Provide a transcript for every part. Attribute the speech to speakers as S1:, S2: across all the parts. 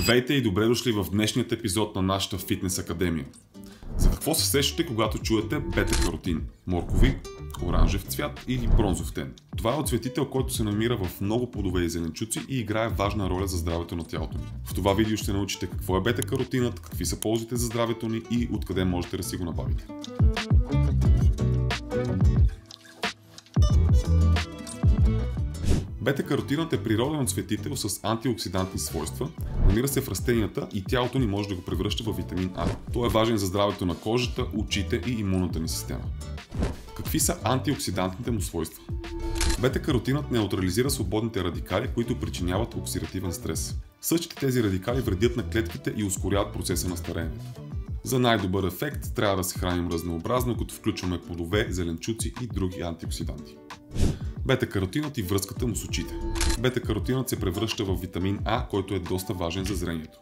S1: Здравейте и добре дошли в днешният епизод на нашата Фитнес Академия. За какво се сещате, когато чуете бета-каротин? Моркови, оранжев цвят или бронзов тен? Това е оцветител, който се намира в много плодове и зеленчуци и играе важна роля за здравето на тялото ни. В това видео ще научите какво е бета-каротинът, какви са ползите за здравето ни и откъде можете да си го набавите. Бета-каротинът е природен оцветител с антиоксидантни свойства, намира се в растенията и тялото ни може да го превръща в витамин А. Той е важен за здравето на кожата, очите и имунната ни система. Какви са антиоксидантните му свойства? Бета-каротинът неутрализира свободните радикали, които причиняват оксидативен стрес. Същите тези радикали вредят на клетките и ускоряват процеса на стареенето. За най-добър ефект трябва да се храним разнообразно, като включваме плодове, зеленчуци и други антиоксиданти. Бета-каротинът и връзката му с очите. Бета-каротинът се превръща в витамин А, който е доста важен за зрението.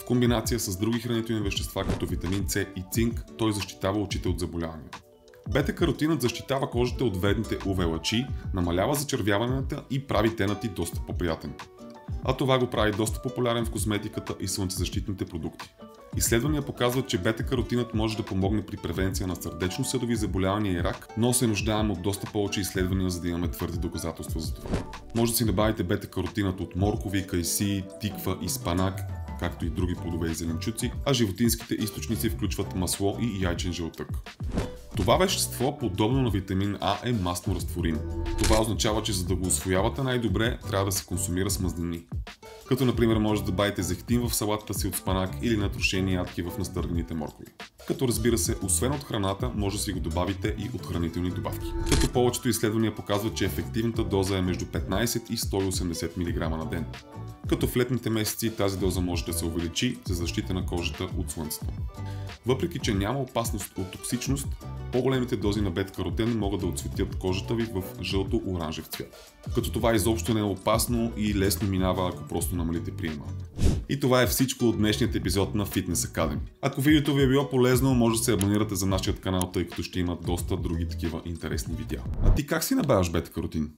S1: В комбинация с други хранителни вещества, като витамин С и цинк, той защитава очите от заболявания. Бета-каротинът защитава кожата от вредните UV лъчи, намалява зачервяванията и прави тенът ти доста по-приятен. А това го прави доста популярен в козметиката и слънцезащитните продукти. Изследвания показват, че бета-каротинът може да помогне при превенция на сърдечно-съдови заболявания и рак, но се нуждаем от доста повече изследвания, за да имаме твърди доказателства за това. Може да си набавите бета-каротинът от моркови, кайсии, тиква и спанак, както и други плодове и зеленчуци, а животинските източници включват масло и яйчен жълтък. Това вещество, подобно на витамин А, е масно разтворимо. Това означава, че за да го усвоявате най-добре, трябва да се консумира с мазнини. Като например може да добавите зехтин в салатата си от спанак или натрошени ядки в настърганите моркови. Като разбира се, освен от храната, може да си го добавите и от хранителни добавки. Като повечето изследвания показват, че ефективната доза е между 15 и 180 мг на ден. Като в летните месеци тази доза може да се увеличи за защита на кожата от слънцето. Въпреки че няма опасност от токсичност, по-големите дози на бета-каротин могат да отцветят кожата ви в жълто-оранжев цвят. Като това изобщо не е опасно и лесно минава, ако просто намалите приема. И това е всичко от днешният епизод на Fitness Academy. Ако видеото ви е било полезно, може да се абонирате за нашия канал, тъй като ще има доста други такива интересни видеа. А ти как си набавяш бета-каротин?